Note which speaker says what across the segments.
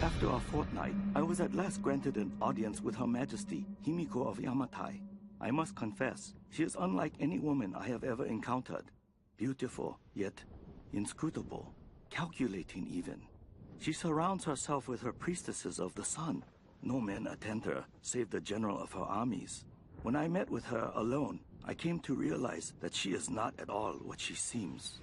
Speaker 1: After a fortnight, I was at last granted an audience with Her Majesty, Himiko of Yamatai. I must confess, she is unlike any woman I have ever encountered. Beautiful, yet inscrutable, calculating even. She surrounds herself with her priestesses of the sun. No men attend her, save the general of her armies. When I met with her alone, I came to realize that she is not at all what she seems.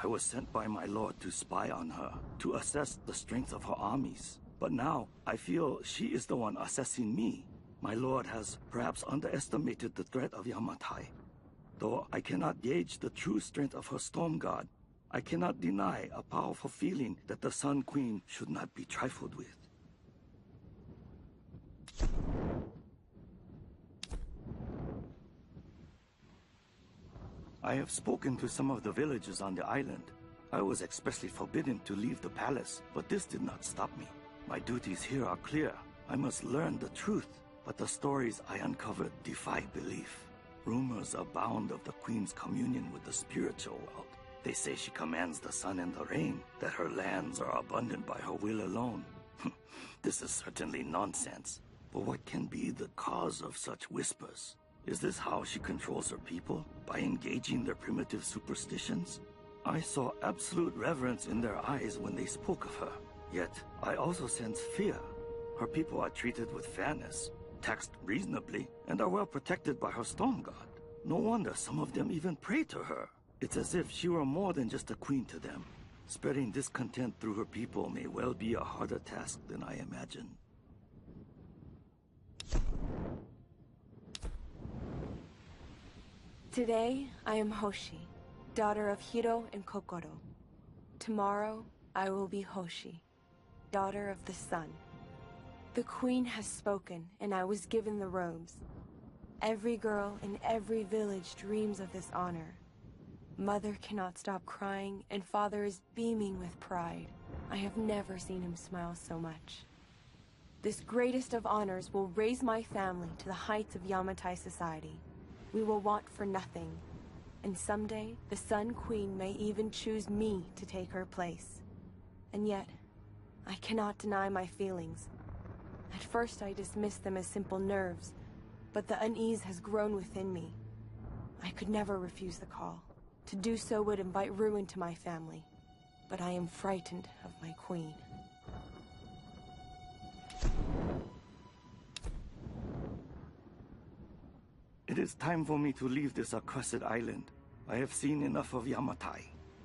Speaker 1: I was sent by my lord to spy on her, to assess the strength of her armies. But now, I feel she is the one assessing me. My lord has perhaps underestimated the threat of Yamatai. Though I cannot gauge the true strength of her storm god, I cannot deny a powerful feeling that the Sun Queen should not be trifled with. I have spoken to some of the villagers on the island. I was expressly forbidden to leave the palace, but this did not stop me. My duties here are clear. I must learn the truth, but the stories I uncovered defy belief. Rumors abound of the Queen's communion with the spiritual world. They say she commands the sun and the rain, that her lands are abundant by her will alone. This is certainly nonsense. But what can be the cause of such whispers? Is this how she controls her people? By engaging their primitive superstitions? I saw absolute reverence in their eyes when they spoke of her. Yet, I also sense fear. Her people are treated with fairness, taxed reasonably, and are well protected by her storm god. No wonder some of them even pray to her. It's as if she were more than just a queen to them. Spreading discontent through her people may well be a harder task than I imagined.
Speaker 2: Today, I am Hoshi, daughter of Hiro and Kokoro. Tomorrow, I will be Hoshi, daughter of the sun. The queen has spoken, and I was given the robes. Every girl in every village dreams of this honor. Mother cannot stop crying, and father is beaming with pride. I have never seen him smile so much. This greatest of honors will raise my family to the heights of Yamatai society. We will want for nothing, and someday the Sun Queen may even choose me to take her place. And yet, I cannot deny my feelings. At first I dismissed them as simple nerves, but the unease has grown within me. I could never refuse the call. To do so would invite ruin to my family, but I am frightened of my queen.
Speaker 1: It is time for me to leave this accursed island. I have seen enough of Yamatai.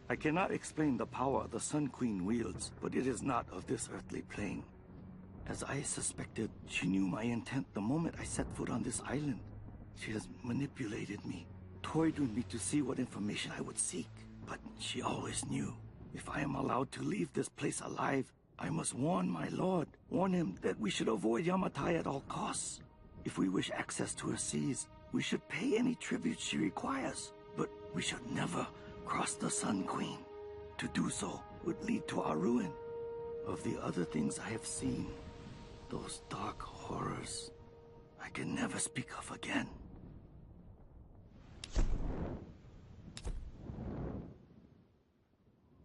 Speaker 1: I cannot explain the power the Sun Queen wields, but it is not of this earthly plane. As I suspected, she knew my intent the moment I set foot on this island. She has manipulated me, toyed with me to see what information I would seek. But she always knew. If I am allowed to leave this place alive, I must warn my lord, warn him that we should avoid Yamatai at all costs. If we wish access to her seas, we should pay any tribute she requires, but we should never cross the Sun Queen. To do so would lead to our ruin. Of the other things I have seen, those dark horrors, I can never speak of again.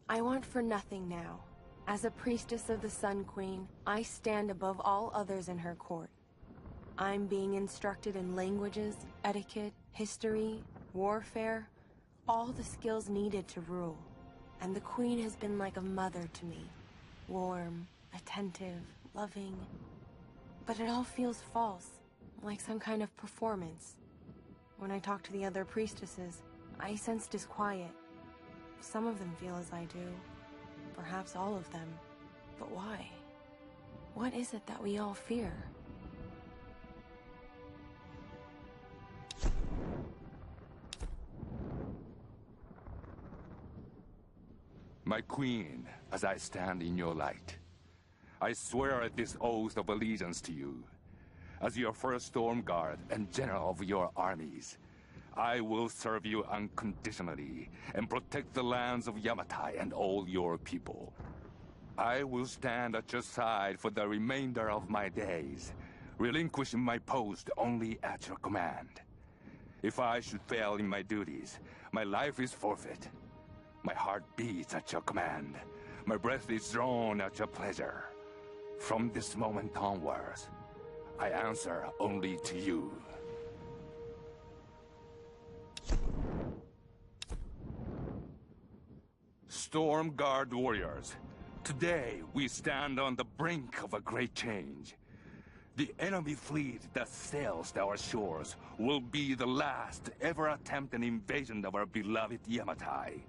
Speaker 2: I want for nothing now. As a priestess of the Sun Queen, I stand above all others in her court. I'm being instructed in languages, etiquette, history, warfare, all the skills needed to rule. And the Queen has been like a mother to me. Warm, attentive, loving. But it all feels false, like some kind of performance. When I talk to the other priestesses, I sense disquiet. Some of them feel as I do. Perhaps all of them. But why? What is it that we all fear?
Speaker 3: My queen, as I stand in your light, I swear this oath of allegiance to you. As your first storm guard and general of your armies, I will serve you unconditionally and protect the lands of Yamatai and all your people. I will stand at your side for the remainder of my days, relinquishing my post only at your command. If I should fail in my duties, my life is forfeit. My heart beats at your command. My breath is drawn at your pleasure. From this moment onwards, I answer only to you. Stormguard warriors, today we stand on the brink of a great change. The enemy fleet that sails our shores will be the last to ever attempt an invasion of our beloved Yamatai.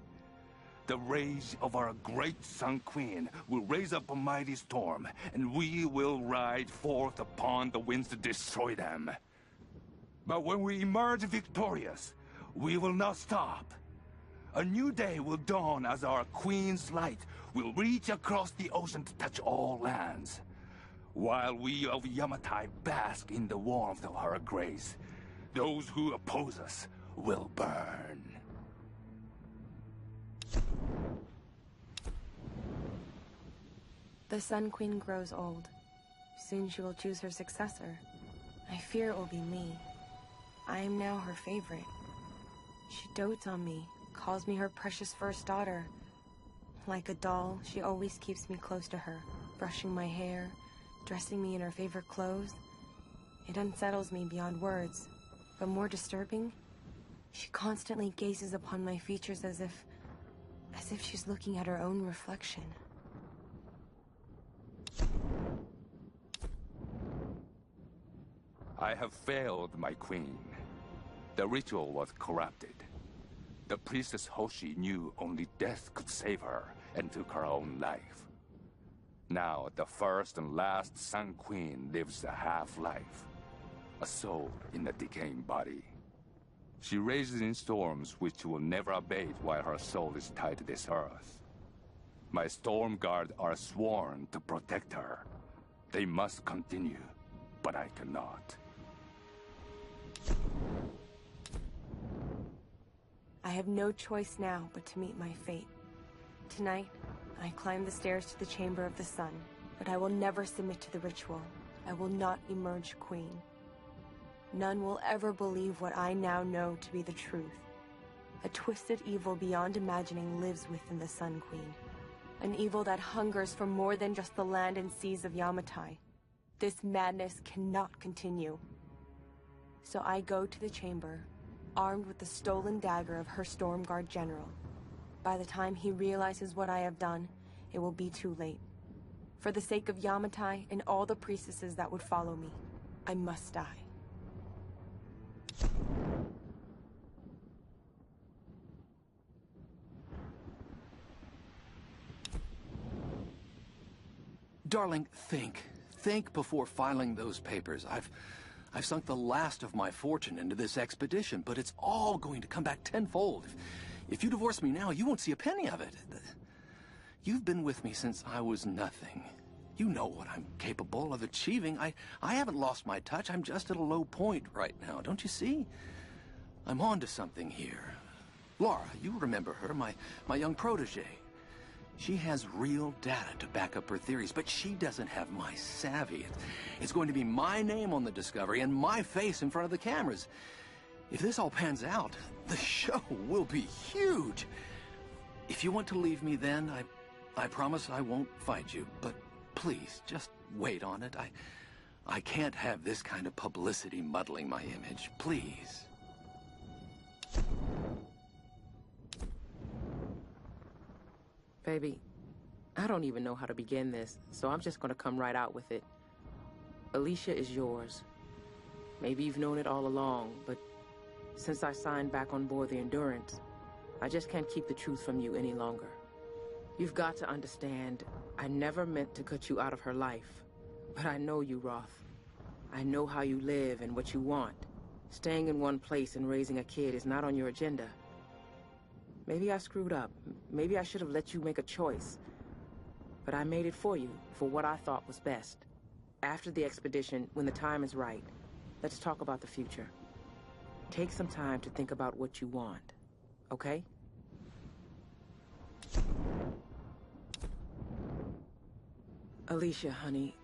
Speaker 3: The rage of our great Sun Queen will raise up a mighty storm, and we will ride forth upon the winds to destroy them. But when we emerge victorious, we will not stop. A new day will dawn as our Queen's light will reach across the ocean to touch all lands. While we of Yamatai bask in the warmth of her grace, those who oppose us will burn.
Speaker 2: The Sun Queen grows old. Soon she will choose her successor. I fear it will be me. I am now her favorite. She dotes on me, calls me her precious first daughter. Like a doll, she always keeps me close to her, brushing my hair, dressing me in her favorite clothes. It unsettles me beyond words, but more disturbing, she constantly gazes upon my features as if she's looking at her own reflection.
Speaker 3: I have failed, my queen. The ritual was corrupted. The priestess Hoshi knew only death could save her and took her own life. Now, the first and last Sun Queen lives a half-life, a soul in a decaying body. She rages in storms which will never abate while her soul is tied to this earth. My Storm Guard are sworn to protect her. They must continue, but I cannot.
Speaker 2: I have no choice now but to meet my fate. Tonight, I climb the stairs to the Chamber of the Sun, but I will never submit to the ritual. I will not emerge queen. None will ever believe what I now know to be the truth. A twisted evil beyond imagining lives within the Sun Queen. An evil that hungers for more than just the land and seas of Yamatai. This madness cannot continue. So I go to the chamber, armed with the stolen dagger of her Stormguard general. By the time he realizes what I have done, it will be too late. For the sake of Yamatai and all the priestesses that would follow me, I must die.
Speaker 4: Darling, think. Think before filing those papers. I've sunk the last of my fortune into this expedition, but it's all going to come back tenfold. If you divorce me now, you won't see a penny of it. You've been with me since I was nothing. You know what I'm capable of achieving. I haven't lost my touch. I'm just at a low point right now. Don't you see? I'm on to something here. Laura, you remember her, my young protege. She has real data to back up her theories, but she doesn't have my savvy. It's going to be my name on the Discovery and my face in front of the cameras. If this all pans out, the show will be huge. If you want to leave me then, I promise I won't fight you. But please, just wait on it. I can't have this kind of publicity muddling my image. Please.
Speaker 5: Baby, I don't even know how to begin this, so I'm just gonna come right out with it. Alicia is yours. Maybe you've known it all along, but since I signed back on board the Endurance, I just can't keep the truth from you any longer. You've got to understand, I never meant to cut you out of her life. But I know you, Roth. I know how you live and what you want. Staying in one place and raising a kid is not on your agenda. Maybe I screwed up. Maybe I should have let you make a choice. But I made it for you, for what I thought was best. After the expedition, when the time is right, let's talk about the future. Take some time to think about what you want, okay? Alicia, honey,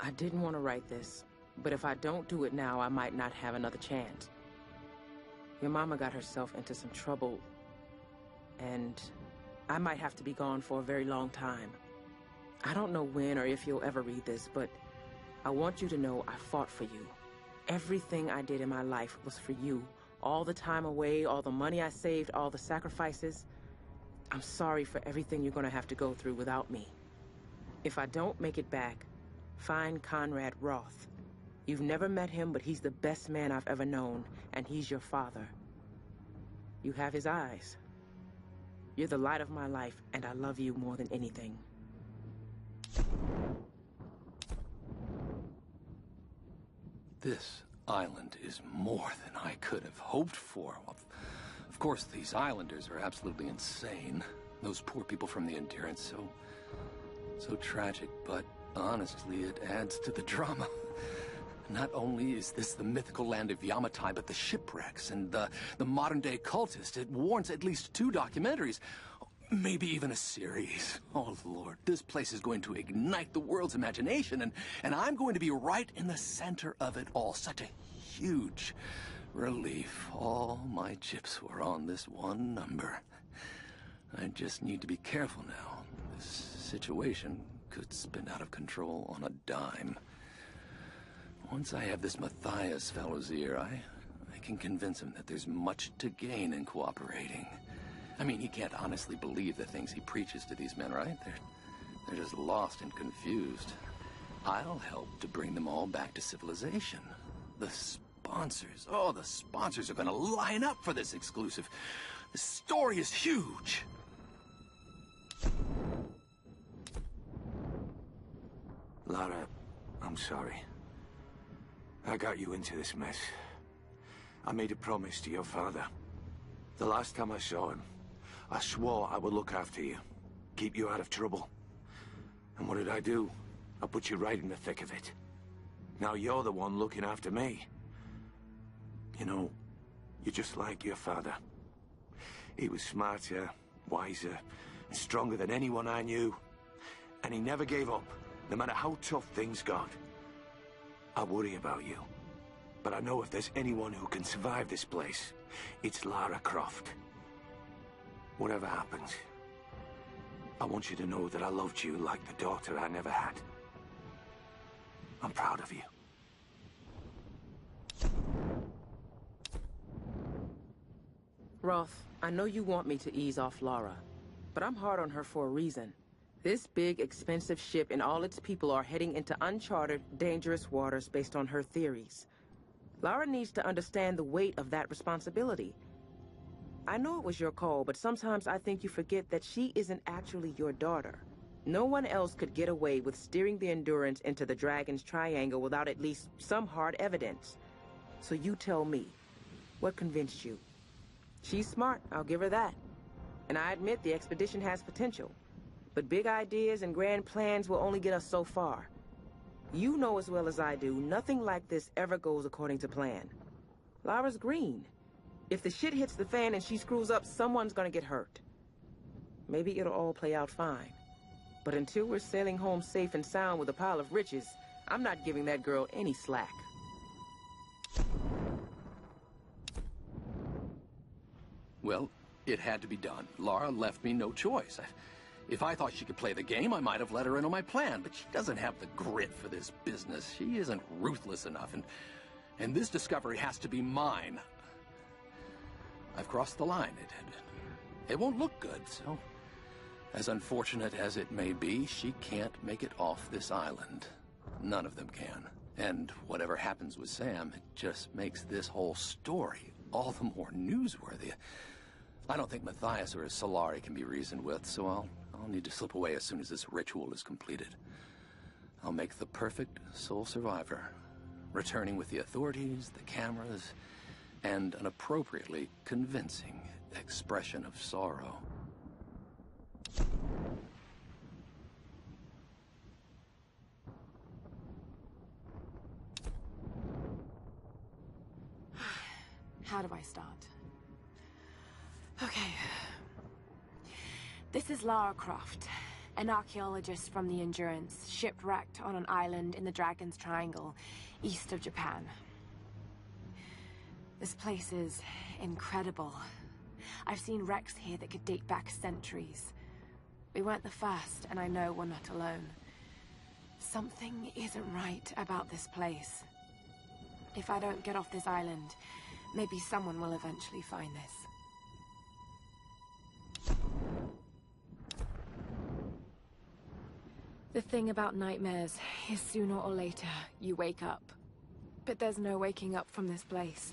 Speaker 5: I didn't want to write this, but if I don't do it now, I might not have another chance. Your mama got herself into some trouble, and I might have to be gone for a very long time. I don't know when or if you'll ever read this, but I want you to know I fought for you. Everything I did in my life was for you. All the time away, all the money I saved, all the sacrifices. I'm sorry for everything you're gonna have to go through without me. If I don't make it back, find Conrad Roth. You've never met him, but he's the best man I've ever known, and he's your father. You have his eyes. You're the light of my life, and I love you more than anything.
Speaker 4: This island is more than I could have hoped for. Of course, these islanders are absolutely insane. Those poor people from the Endurance, so tragic, but honestly, it adds to the drama. Not only is this the mythical land of Yamatai, but the shipwrecks and the modern-day cultist. It warrants at least 2 documentaries, maybe even a series. Oh, Lord, this place is going to ignite the world's imagination, and I'm going to be right in the center of it all. Such a huge relief. All my chips were on this one number. I just need to be careful now. This situation could spin out of control on a dime. Once I have this Matthias fellow's ear, I can convince him that there's much to gain in cooperating. I mean, he can't honestly believe the things he preaches to these men, right? They're just lost and confused. I'll help to bring them all back to civilization. The sponsors, the sponsors are gonna line up for this exclusive. The story is huge.
Speaker 6: Lara, I'm sorry. I got you into this mess. I made a promise to your father. The last time I saw him, I swore I would look after you, keep you out of trouble. And what did I do? I put you right in the thick of it. Now you're the one looking after me. You know, you're just like your father. He was smarter, wiser, and stronger than anyone I knew. And he never gave up, no matter how tough things got. I worry about you, but I know if there's anyone who can survive this place, it's Lara Croft. Whatever happens, I want you to know that I loved you like the daughter I never had. I'm proud of you.
Speaker 5: Roth, I know you want me to ease off Lara, but I'm hard on her for a reason. This big, expensive ship and all its people are heading into uncharted, dangerous waters based on her theories. Lara needs to understand the weight of that responsibility. I know it was your call, but sometimes I think you forget that she isn't actually your daughter. No one else could get away with steering the Endurance into the Dragon's Triangle without at least some hard evidence. So you tell me, what convinced you? She's smart, I'll give her that. And I admit the expedition has potential. But big ideas and grand plans will only get us so far. You know as well as I do, nothing like this ever goes according to plan. Lara's green. If the shit hits the fan and she screws up, someone's gonna get hurt. Maybe it'll all play out fine. But until we're sailing home safe and sound with a pile of riches, I'm not giving that girl any slack.
Speaker 4: Well, it had to be done. Lara left me no choice. If I thought she could play the game, I might have let her in on my plan, but she doesn't have the grit for this business. She isn't ruthless enough, and this discovery has to be mine. I've crossed the line. It won't look good, so... As unfortunate as it may be, she can't make it off this island. None of them can. And whatever happens with Sam, it just makes this whole story all the more newsworthy. I don't think Matthias or his Solari can be reasoned with, so I'll need to slip away as soon as this ritual is completed. I'll make the perfect sole survivor, returning with the authorities, the cameras, and an appropriately convincing expression of sorrow.
Speaker 2: How do I start? Okay. This is Lara Croft, an archaeologist from the Endurance, shipwrecked on an island in the Dragon's Triangle, east of Japan. This place is incredible. I've seen wrecks here that could date back centuries. We weren't the first, and I know we're not alone. Something isn't right about this place. If I don't get off this island, maybe someone will eventually find this. The thing about nightmares is sooner or later, you wake up. But there's no waking up from this place,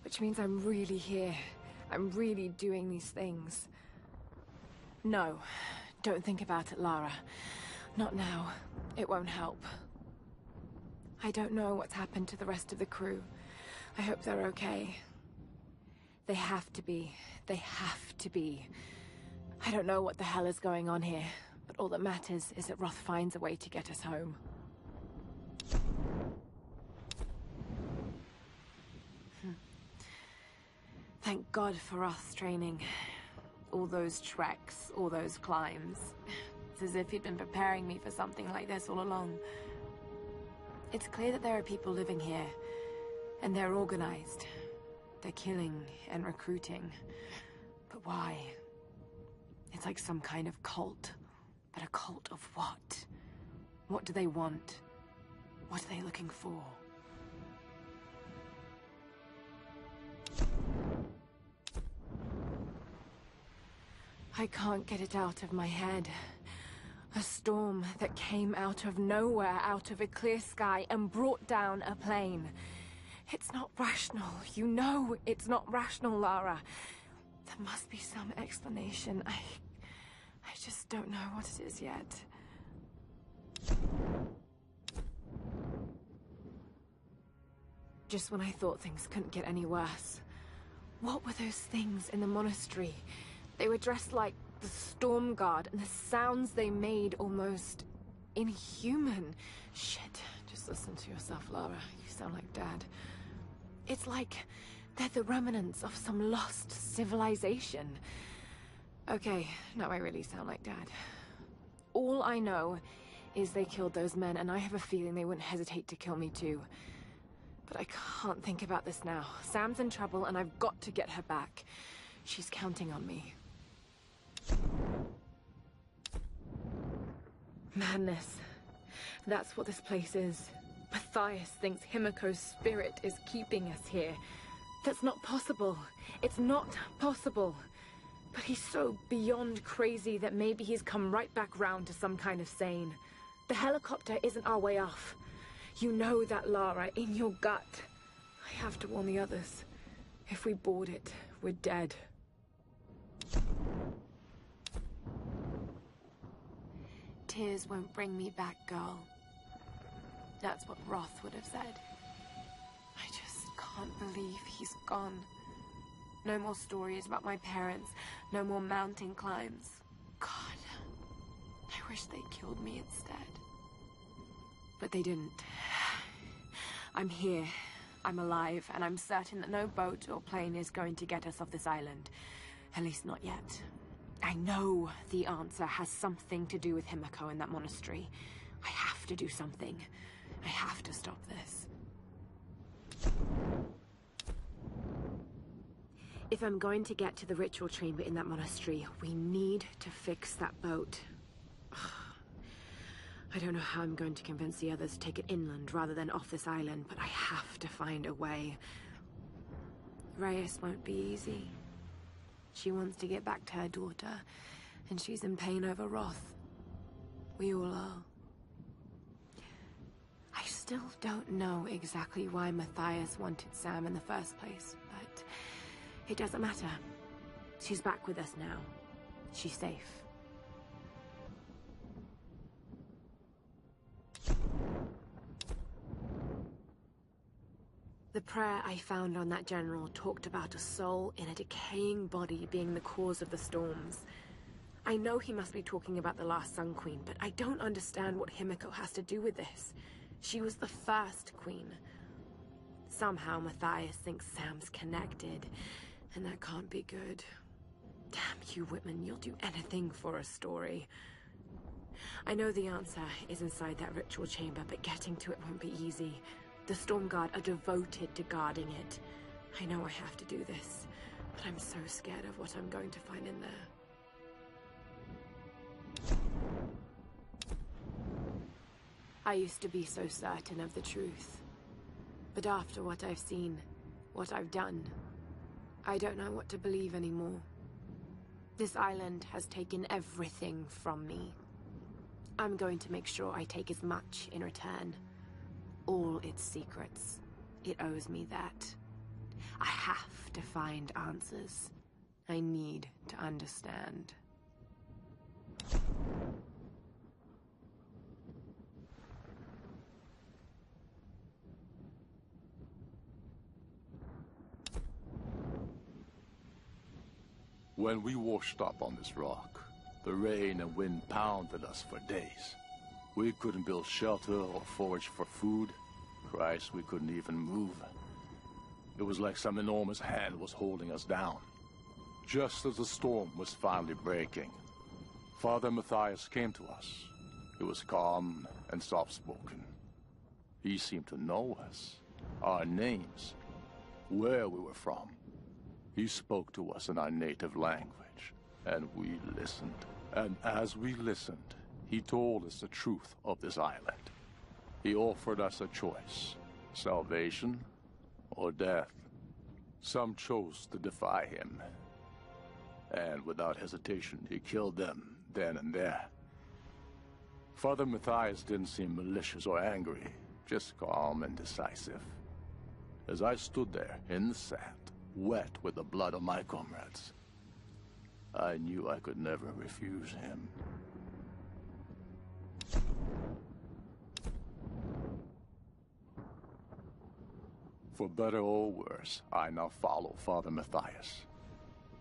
Speaker 2: which means I'm really here. I'm really doing these things. No, don't think about it, Lara. Not now. It won't help. I don't know what's happened to the rest of the crew. I hope they're okay. They have to be. They have to be. I don't know what the hell is going on here, but all that matters is that Roth finds a way to get us home. Thank God for Roth's training. All those treks, all those climbs. It's as if he'd been preparing me for something like this all along. It's clear that there are people living here, and they're organized. They're killing and recruiting. But why? It's like some kind of cult. But a cult of what? What do they want? What are they looking for? I can't get it out of my head. A storm that came out of nowhere, out of a clear sky, and brought down a plane. It's not rational. You know it's not rational, Lara. There must be some explanation. I just don't know what it is yet. Just when I thought things couldn't get any worse. What were those things in the monastery? They were dressed like the Storm Guard, and the sounds they made almost inhuman. Shit, just listen to yourself, Lara. You sound like Dad. It's like they're the remnants of some lost civilization. Okay, now I really sound like Dad. All I know is they killed those men, and I have a feeling they wouldn't hesitate to kill me too. But I can't think about this now. Sam's in trouble, and I've got to get her back. She's counting on me. Madness. That's what this place is. Matthias thinks Himiko's spirit is keeping us here. That's not possible. It's not possible. But he's so beyond crazy that maybe he's come right back round to some kind of sane. The helicopter isn't our way off. You know that, Lara, in your gut. I have to warn the others. If we board it, we're dead. Tears won't bring me back, girl. That's what Roth would have said. I just can't believe he's gone. No more stories about my parents. No more mountain climbs. God, I wish they killed me instead. But they didn't. I'm here. I'm alive, and I'm certain that no boat or plane is going to get us off this island. At least not yet. I know the answer has something to do with Himiko and that monastery. I have to do something. I have to stop this. If I'm going to get to the ritual chamber in that monastery, we need to fix that boat. I don't know how I'm going to convince the others to take it inland rather than off this island, but I have to find a way. Reyes won't be easy. She wants to get back to her daughter, and she's in pain over Roth. We all are. I still don't know exactly why Matthias wanted Sam in the first place, but it doesn't matter. She's back with us now. She's safe. The prayer I found on that general talked about a soul in a decaying body being the cause of the storms. I know he must be talking about the last Sun Queen, but I don't understand what Himiko has to do with this. She was the first queen. Somehow Matthias thinks Sam's connected, and that can't be good. Damn you, Whitman, you'll do anything for a story. I know the answer is inside that ritual chamber, but getting to it won't be easy. The Storm Guard are devoted to guarding it. I know I have to do this, but I'm so scared of what I'm going to find in there. I used to be so certain of the truth. But after what I've seen, what I've done, I don't know what to believe anymore. This island has taken everything from me. I'm going to make sure I take as much in return. All its secrets. It owes me that. I have to find answers. I need to understand.
Speaker 7: When we washed up on this rock, the rain and wind pounded us for days. We couldn't build shelter or forage for food. Christ, we couldn't even move. It was like some enormous hand was holding us down. Just as the storm was finally breaking, Father Matthias came to us. He was calm and soft-spoken. He seemed to know us, our names, where we were from. He spoke to us in our native language, and we listened. And as we listened, he told us the truth of this island. He offered us a choice, salvation or death. Some chose to defy him, and without hesitation, he killed them then and there. Father Matthias didn't seem malicious or angry, just calm and decisive. As I stood there in the sand, wet with the blood of my comrades, I knew I could never refuse him. For better or worse, I now follow Father Matthias.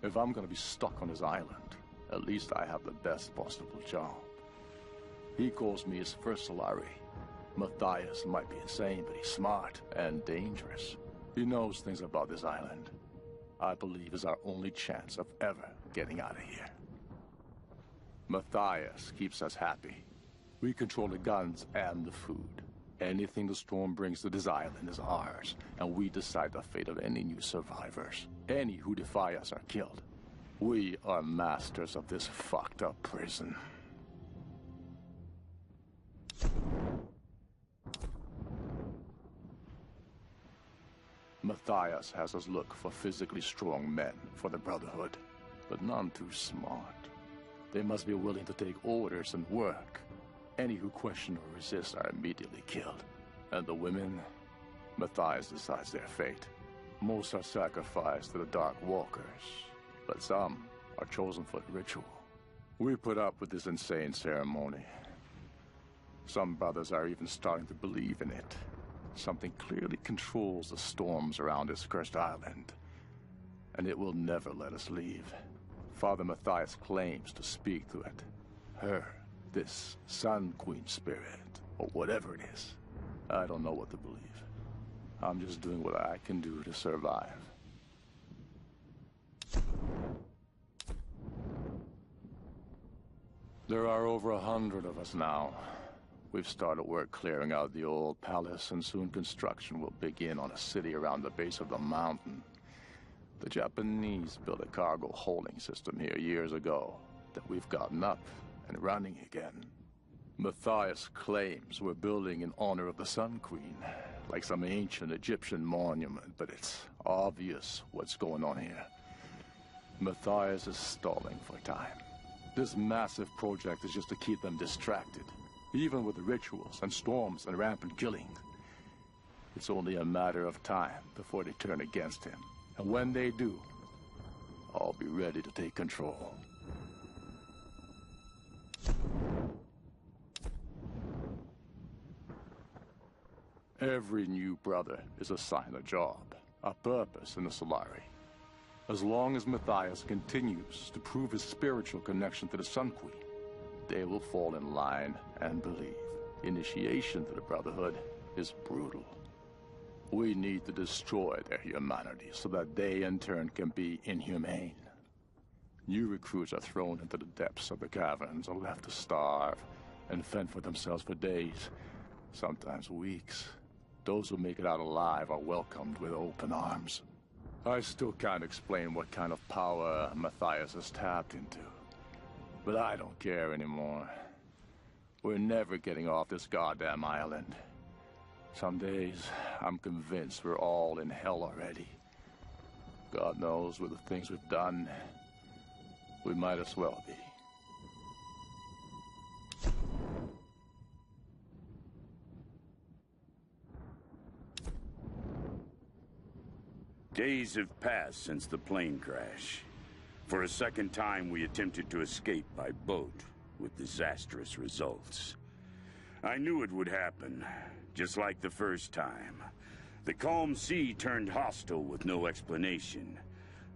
Speaker 7: If I'm gonna be stuck on his island, at least I have the best possible job. He calls me his first Solari. Matthias might be insane, but he's smart and dangerous. He knows things about this island. I believe is our only chance of ever getting out of here. Matthias keeps us happy. We control the guns and the food. Anything the storm brings to this island is ours, and we decide the fate of any new survivors. Any who defy us are killed. We are masters of this fucked up prison. Matthias has us look for physically strong men for the Brotherhood, but none too smart. They must be willing to take orders and work. Any who question or resist are immediately killed. And the women, Matthias decides their fate. Most are sacrificed to the Dark Walkers, but some are chosen for the ritual. We put up with this insane ceremony. Some brothers are even starting to believe in it. Something clearly controls the storms around this cursed island, and it will never let us leave. Father Matthias claims to speak to it. Her, this Sun Queen spirit, or whatever it is. I don't know what to believe. I'm just doing what I can do to survive. There are over 100 of us now. We've started work clearing out the old palace, and soon construction will begin on a city around the base of the mountain. The Japanese built a cargo holding system here years ago that we've gotten up and running again. Matthias claims we're building in honor of the Sun Queen, like some ancient Egyptian monument, but it's obvious what's going on here. Matthias is stalling for time. This massive project is just to keep them distracted. Even with the rituals and storms and rampant killing, it's only a matter of time before they turn against him. And when they do, I'll be ready to take control. Every new brother is assigned a job, a purpose in the Solari. As long as Matthias continues to prove his spiritual connection to the Sun Queen, they will fall in line and believe. Initiation to the Brotherhood is brutal. We need to destroy their humanity so that they in turn can be inhumane. New recruits are thrown into the depths of the caverns and left to starve and fend for themselves for days, sometimes weeks. Those who make it out alive are welcomed with open arms. I still can't explain what kind of power Matthias has tapped into, but I don't care anymore. We're never getting off this goddamn island. Some days, I'm convinced we're all in hell already. God knows with the things we've done, we might as well be.
Speaker 8: Days have passed since the plane crash. For a second time, we attempted to escape by boat, with disastrous results. I knew it would happen, just like the first time. The calm sea turned hostile with no explanation.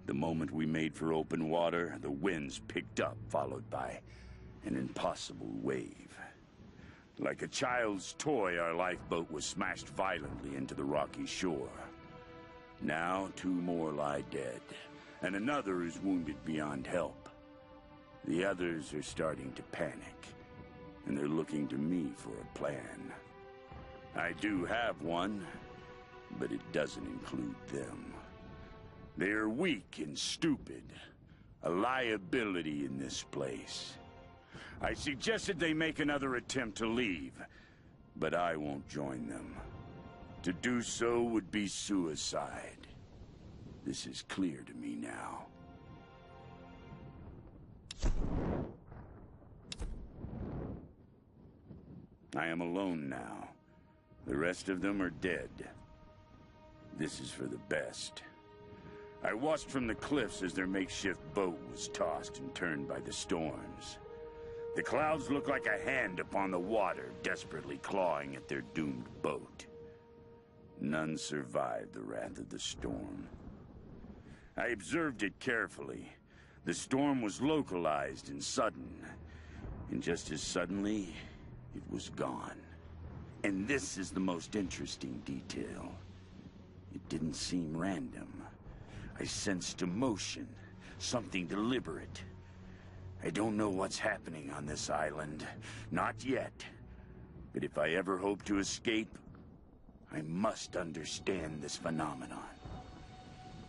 Speaker 8: The moment we made for open water, the winds picked up, followed by an impossible wave. Like a child's toy, our lifeboat was smashed violently into the rocky shore. Now 2 more lie dead, and another is wounded beyond help. The others are starting to panic, and they're looking to me for a plan. I do have one, but it doesn't include them. They are weak and stupid, a liability in this place. I suggested they make another attempt to leave, but I won't join them. To do so would be suicide. This is clear to me now. I am alone now. The rest of them are dead. This is for the best. I watched from the cliffs as their makeshift boat was tossed and turned by the storms. The clouds looked like a hand upon the water, desperately clawing at their doomed boat. None survived the wrath of the storm. I observed it carefully. The storm was localized and sudden. And just as suddenly, it was gone. And this is the most interesting detail. It didn't seem random. I sensed emotion, something deliberate. I don't know what's happening on this island. Not yet. But if I ever hope to escape, I must understand this phenomenon.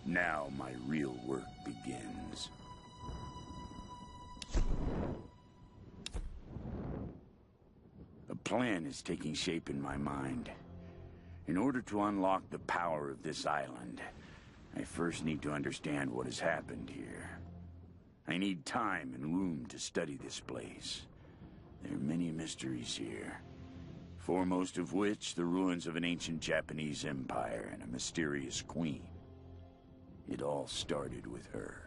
Speaker 8: Now my real work begins. A plan is taking shape in my mind. In order to unlock the power of this island, I first need to understand what has happened here. I need time and room to study this place. There are many mysteries here. Foremost of which, the ruins of an ancient Japanese empire and a mysterious queen. It all started with her.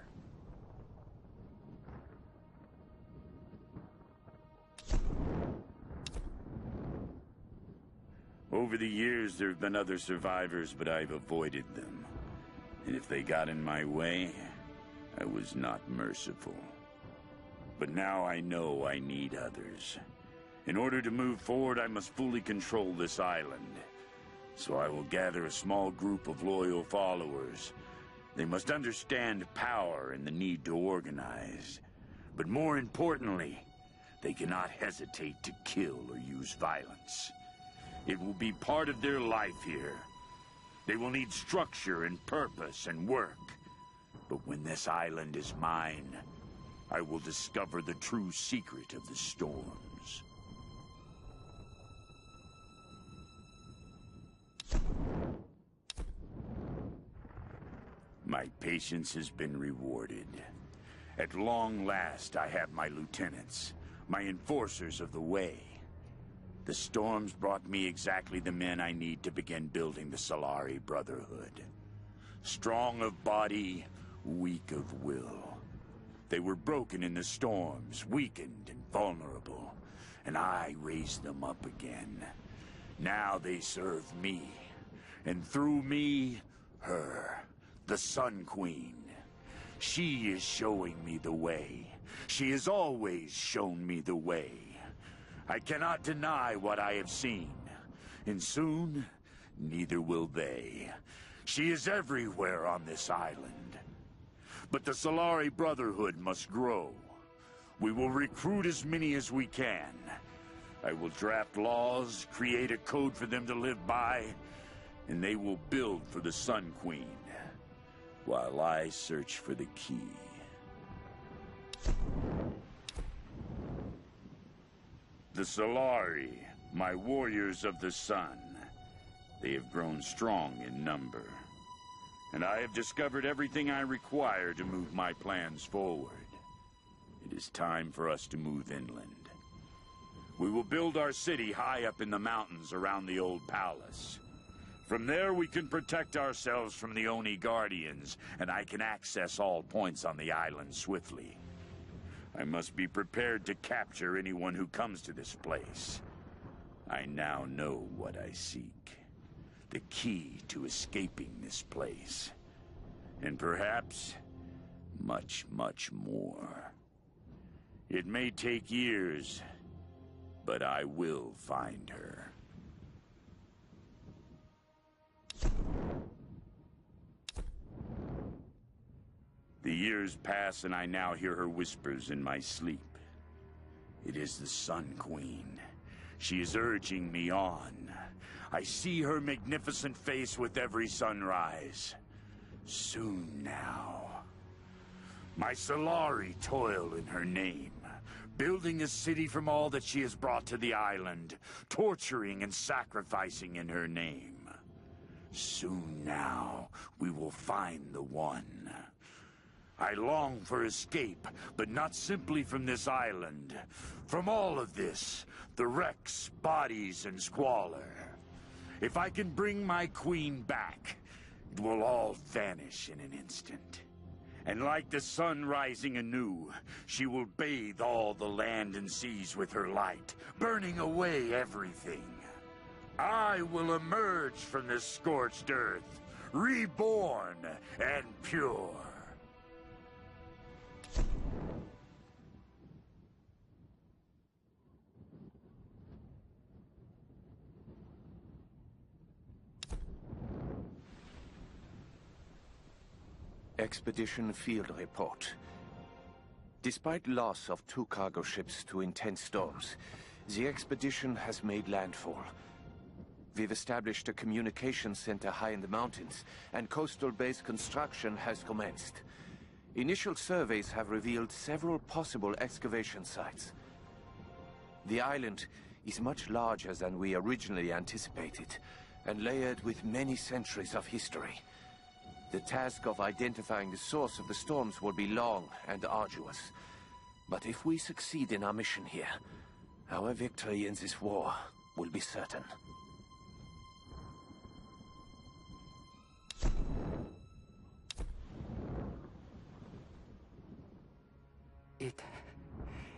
Speaker 8: Over the years, there have been other survivors, but I've avoided them. And if they got in my way, I was not merciful. But now I know I need others. In order to move forward, I must fully control this island. So I will gather a small group of loyal followers. They must understand power and the need to organize. But more importantly, they cannot hesitate to kill or use violence. It will be part of their life here. They will need structure and purpose and work. But when this island is mine, I will discover the true secret of the storms. My patience has been rewarded. At long last, I have my lieutenants, my enforcers of the way. The storms brought me exactly the men I need to begin building the Solari Brotherhood. Strong of body, weak of will. They were broken in the storms, weakened and vulnerable, and I raised them up again. Now they serve me, and through me, her, the Sun Queen. She is showing me the way. She has always shown me the way. I cannot deny what I have seen, and soon, neither will they. She is everywhere on this island. But the Solari Brotherhood must grow. We will recruit as many as we can. I will draft laws, create a code for them to live by, and they will build for the Sun Queen, while I search for the key. the Solari, my warriors of the sun. They have grown strong in number. And I have discovered everything I require to move my plans forward. It is time for us to move inland. We will build our city high up in the mountains around the old palace. From there we can protect ourselves from the Oni Guardians, and I can access all points on the island swiftly. I must be prepared to capture anyone who comes to this place. I now know what I seek. The key to escaping this place. And perhaps, much, much more. It may take years, but I will find her. The years pass and I now hear her whispers in my sleep. It is the Sun Queen. She is urging me on. I see her magnificent face with every sunrise. Soon now. My Solari toil in her name, building a city from all that she has brought to the island, torturing and sacrificing in her name. Soon now, we will find the one. I long for escape, but not simply from this island. From all of this, the wrecks, bodies, and squalor. If I can bring my queen back, it will all vanish in an instant. And like the sun rising anew, she will bathe all the land and seas with her light, burning away everything. I will emerge from this scorched earth, reborn and pure.
Speaker 6: Expedition Field Report. Despite loss of 2 cargo ships to intense storms, the expedition has made landfall. We've established a communication center high in the mountains, and coastal base construction has commenced. Initial surveys have revealed several possible excavation sites. The island is much larger than we originally anticipated, and layered with many centuries of history. The task of identifying the source of the storms will be long and arduous. But if we succeed in our mission here, our victory in this war will be certain.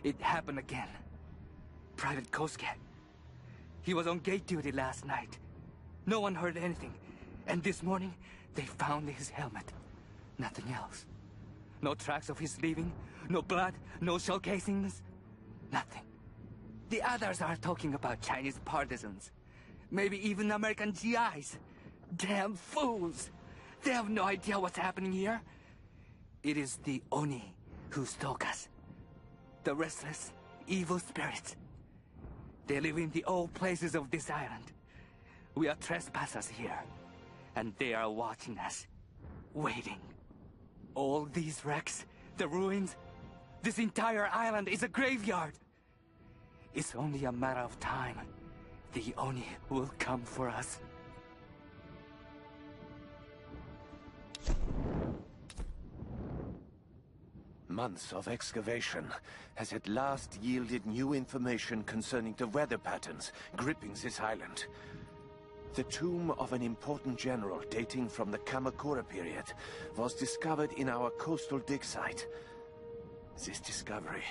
Speaker 9: It happened again. Private Kosuke. He was on gate duty last night. No one heard anything. And this morning, they found his helmet. Nothing else. No tracks of his leaving, no blood, no shell casings. Nothing. The others are talking about Chinese partisans. Maybe even American GIs. Damn fools! They have no idea what's happening here. It is the Oni who stalk us. The restless, evil spirits. They live in the old places of this island. We are trespassers here. And they are watching us, waiting. All these wrecks, the ruins, this entire island is a graveyard. It's only a matter of time. The Oni will come for us.
Speaker 6: Months of excavation has at last yielded new information concerning the weather patterns gripping this island. The tomb of an important general dating from the Kamakura period was discovered in our coastal dig site. This discovery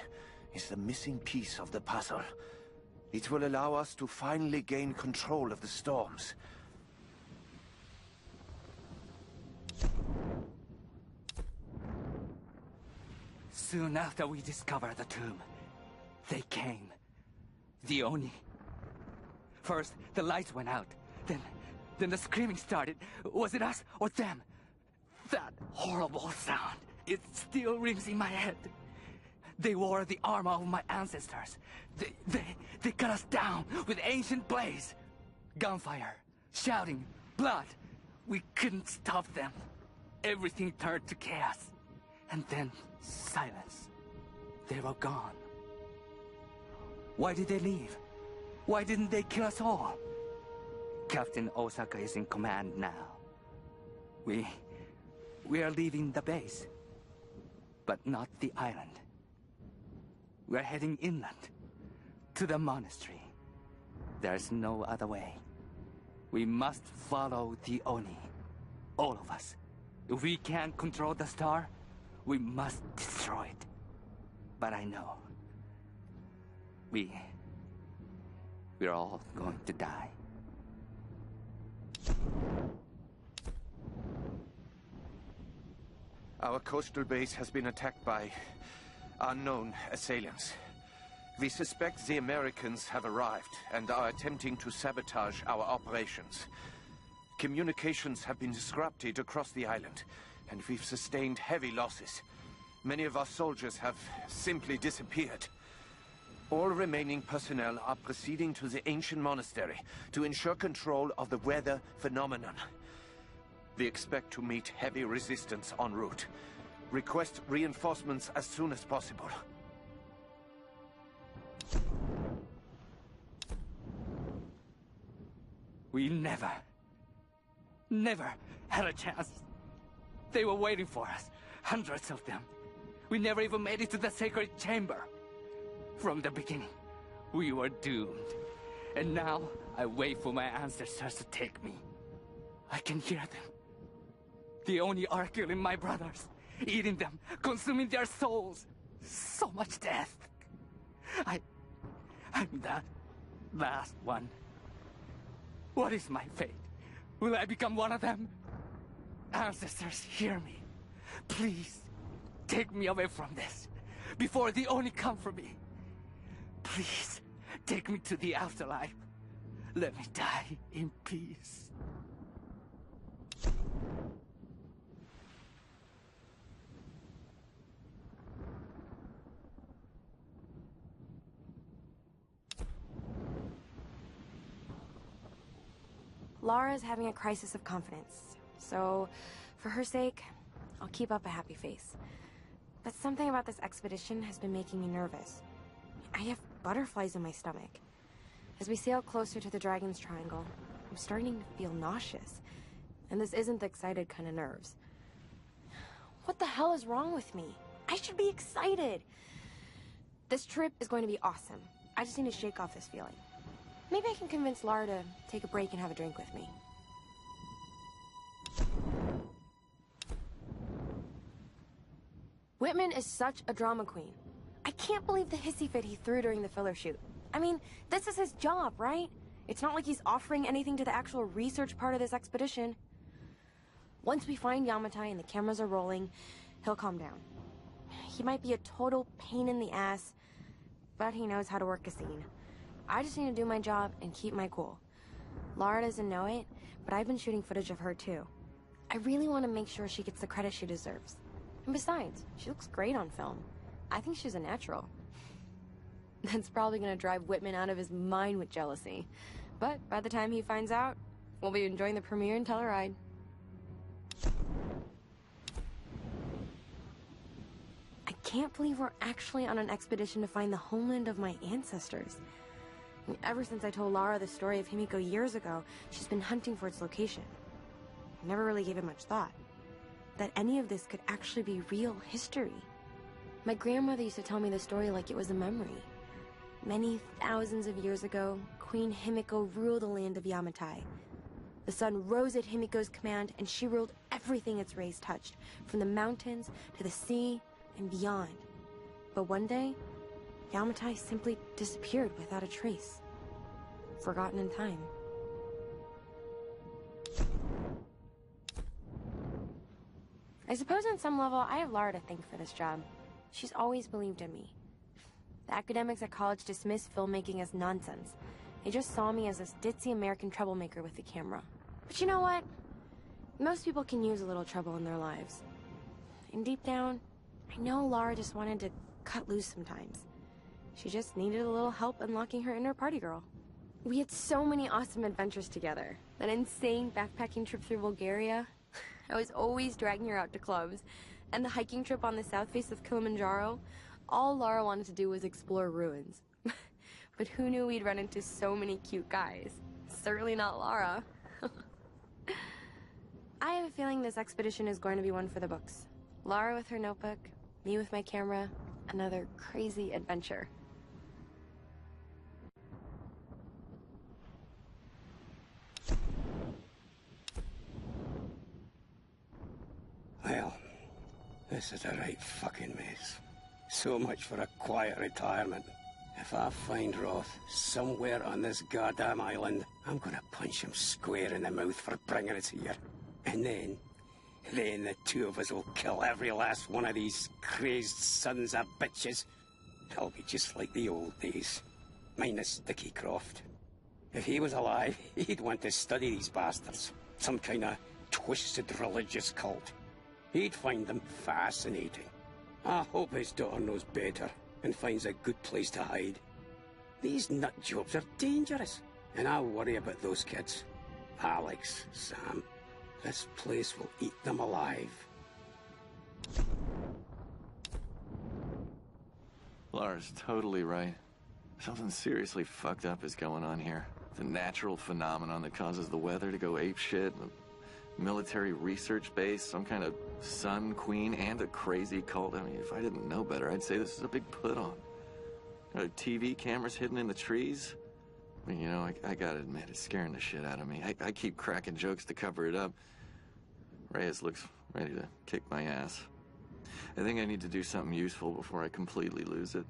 Speaker 6: is the missing piece of the puzzle. It will allow us to finally gain control of the storms.
Speaker 9: Soon after we discovered the tomb, they came. The Oni. First, the lights went out. Then the screaming started. Was it us or them? That horrible sound. It still rings in my head. They wore the armor of my ancestors. They cut us down with ancient blades. Gunfire, shouting, blood. We couldn't stop them. Everything turned to chaos. And then silence. They were gone. Why did they leave? Why didn't they kill us all? Captain Osaka is in command now. We are leaving the base, but not the island. We're heading inland, to the monastery. There's no other way. We must follow the Oni. All of us. If we can't control the star, we must destroy it. But I know. We're all going to die.
Speaker 6: Our coastal base has been attacked by unknown assailants. We suspect the Americans have arrived and are attempting to sabotage our operations. Communications have been disrupted across the island, and we've sustained heavy losses. Many of our soldiers have simply disappeared. All remaining personnel are proceeding to the ancient monastery to ensure control of the weather phenomenon. We expect to meet heavy resistance en route. Request reinforcements as soon as possible.
Speaker 9: We never had a chance. They were waiting for us, hundreds of them. We never even made it to the sacred chamber. From the beginning, we were doomed. And now, I wait for my ancestors to take me. I can hear them. The Oni are killing my brothers, eating them, consuming their souls. So much death. I'm the last one. What is my fate? Will I become one of them? Ancestors, hear me. Please, take me away from this, before the Oni come for me. Please, take me to the afterlife. Let me die in peace.
Speaker 2: Lara is having a crisis of confidence, so for her sake, I'll keep up a happy face. But something about this expedition has been making me nervous. I have butterflies in my stomach. As we sail closer to the Dragon's Triangle, I'm starting to feel nauseous. And this isn't the excited kind of nerves. What the hell is wrong with me? I should be excited! This trip is going to be awesome. I just need to shake off this feeling. Maybe I can convince Lara to take a break and have a drink with me. Whitman is such a drama queen. I can't believe the hissy fit he threw during the filler shoot. I mean, this is his job, right? It's not like he's offering anything to the actual research part of this expedition. Once we find Yamatai and the cameras are rolling, he'll calm down. He might be a total pain in the ass, but he knows how to work a scene. I just need to do my job and keep my cool. Lara doesn't know it, but I've been shooting footage of her too. I really want to make sure she gets the credit she deserves. And besides, she looks great on film. I think she's a natural. That's probably gonna drive Whitman out of his mind with jealousy. But by the time he finds out, we'll be enjoying the premiere in Telluride. I can't believe we're actually on an expedition to find the homeland of my ancestors. I mean, ever since I told Lara the story of Himiko years ago, she's been hunting for its location. I never really gave it much thought. That any of this could actually be real history. My grandmother used to tell me the story like it was a memory. Many thousands of years ago, Queen Himiko ruled the land of Yamatai. The sun rose at Himiko's command, and she ruled everything its rays touched, from the mountains to the sea and beyond. But one day, Yamatai simply disappeared without a trace. Forgotten in time. I suppose on some level, I have Lara to thank for this job. She's always believed in me. The academics at college dismissed filmmaking as nonsense. They just saw me as this ditzy American troublemaker with the camera. But you know what? Most people can use a little trouble in their lives. And deep down, I know Lara just wanted to cut loose sometimes. She just needed a little help unlocking her inner party girl. We had so many awesome adventures together. That insane backpacking trip through Bulgaria. I was always dragging her out to clubs. And the hiking trip on the south face of Kilimanjaro. All Lara wanted to do was explore ruins. But who knew we'd run into so many cute guys? Certainly not Lara. I have a feeling this expedition is going to be one for the books. Lara with her notebook, me with my camera, another crazy adventure.
Speaker 10: Well, this is a right fucking mess. So much for a quiet retirement. If I find Roth somewhere on this goddamn island, I'm gonna punch him square in the mouth for bringing us here. And then the two of us will kill every last one of these crazed sons of bitches. It'll be just like the old days, minus Dickie Croft. If he was alive, he'd want to study these bastards. Some kind of twisted religious cult. He'd find them fascinating. I hope his daughter knows better and finds a good place to hide. These nut jobs are dangerous, and I worry about those kids. Alex, Sam, this place will eat them alive.
Speaker 11: Lara's totally right. Something seriously fucked up is going on here. The natural phenomenon that causes the weather to go apeshit, a military research base, some kind of sun queen, and a crazy cult. I mean, if I didn't know better, I'd say this is a big put-on. TV cameras hidden in the trees. I mean, you know, I gotta admit, it's scaring the shit out of me. I keep cracking jokes to cover it up. Reyes looks ready to kick my ass. I think I need to do something useful before I completely lose it.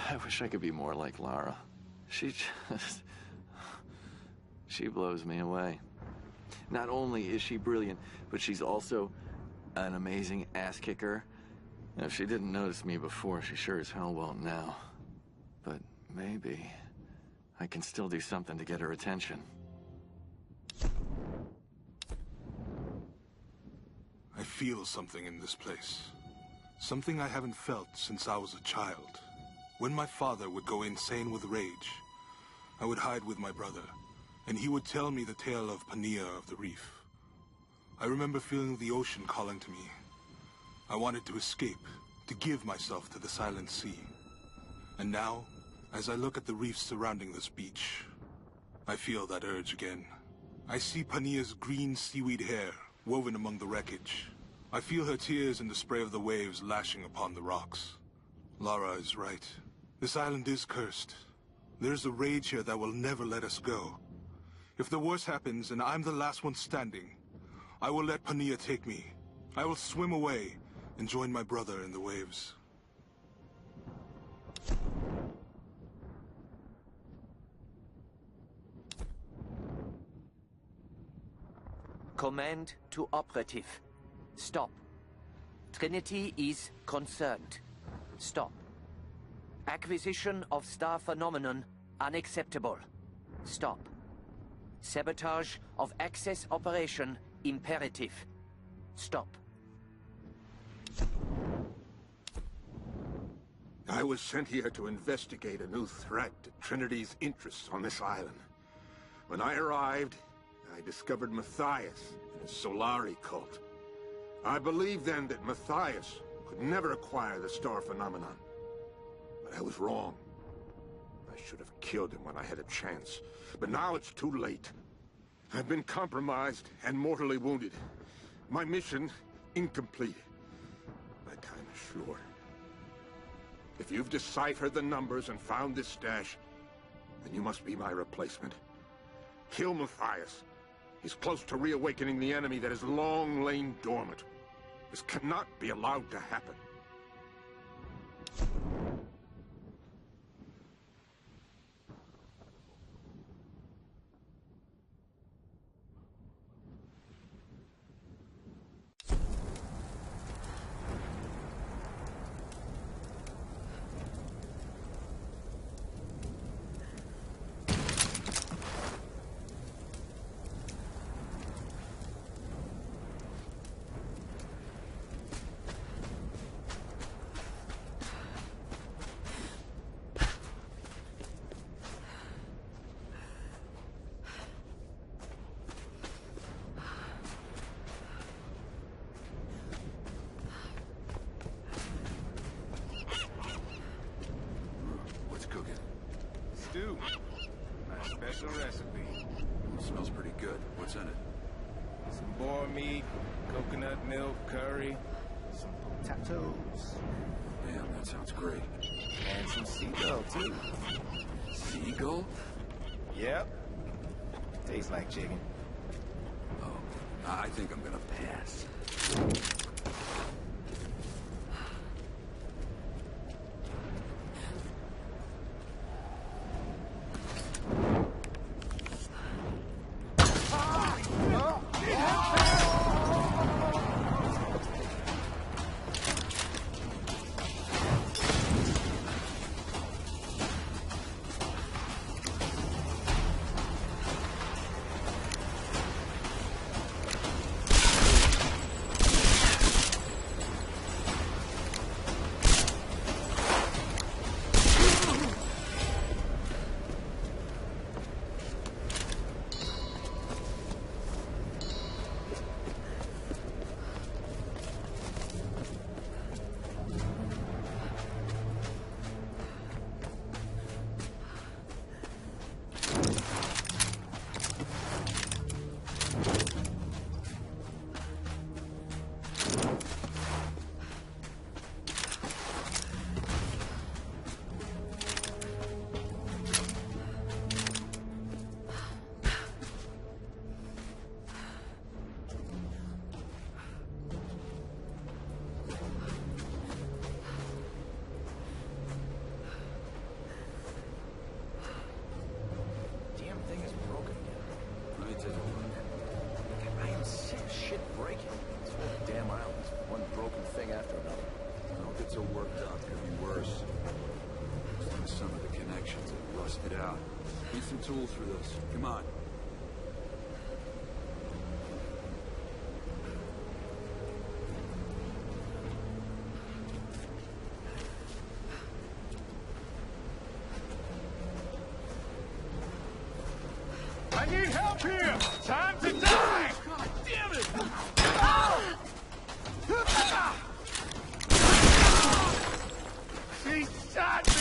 Speaker 11: I wish I could be more like Lara. She blows me away. Not only is she brilliant, but she's also an amazing ass kicker. Now, if she didn't notice me before, she sure as hell won't now. But maybe I can still do something to get her attention.
Speaker 12: I feel something in this place. Something I haven't felt since I was a child. When my father would go insane with rage, I would hide with my brother, and he would tell me the tale of Pania of the Reef. I remember feeling the ocean calling to me. I wanted to escape, to give myself to the silent sea. And now, as I look at the reefs surrounding this beach, I feel that urge again. I see Pania's green seaweed hair woven among the wreckage. I feel her tears in the spray of the waves lashing upon the rocks. Lara is right. This island is cursed. There's a rage here that will never let us go. If the worst happens and I'm the last one standing, I will let Pania take me. I will swim away and join my brother in the waves.
Speaker 13: Command to operative. Stop. Trinity is concerned. Stop. Acquisition of star phenomenon unacceptable. Stop. Sabotage of access operation imperative. Stop.
Speaker 6: I was sent here to investigate a new threat to Trinity's interests on this island. When I arrived, I discovered Matthias and his Solari cult. I believed then that Matthias could never acquire the star phenomenon. But I was wrong. I should have killed him when I had a chance. But now it's too late. I've been compromised and mortally wounded. My mission incomplete. My time is short. If you've deciphered the numbers and found this stash, then you must be my replacement. Kill Matthias. He's close to reawakening the enemy that has long lain dormant. This cannot be allowed to happen.
Speaker 14: special recipe.
Speaker 15: It smells pretty good. What's in it?
Speaker 14: Some boar meat, coconut milk, curry, some potatoes.
Speaker 15: Damn, that sounds great.
Speaker 14: And some seagull, too.
Speaker 15: Seagull?
Speaker 14: Yep. Tastes like chicken.
Speaker 15: Oh, I think I'm gonna pass. Tool through this. Come on.
Speaker 14: I need help here! Time to die! God damn it! She shot me!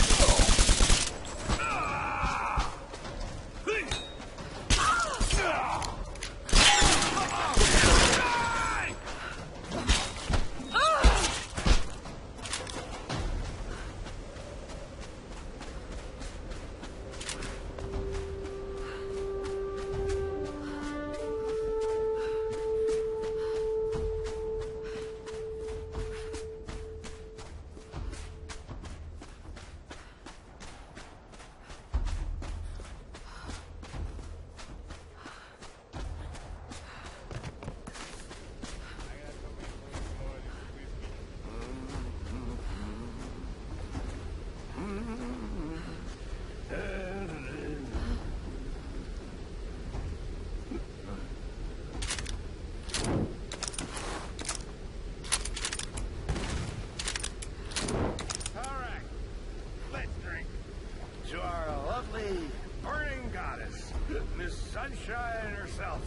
Speaker 16: Miss Sunshine herself.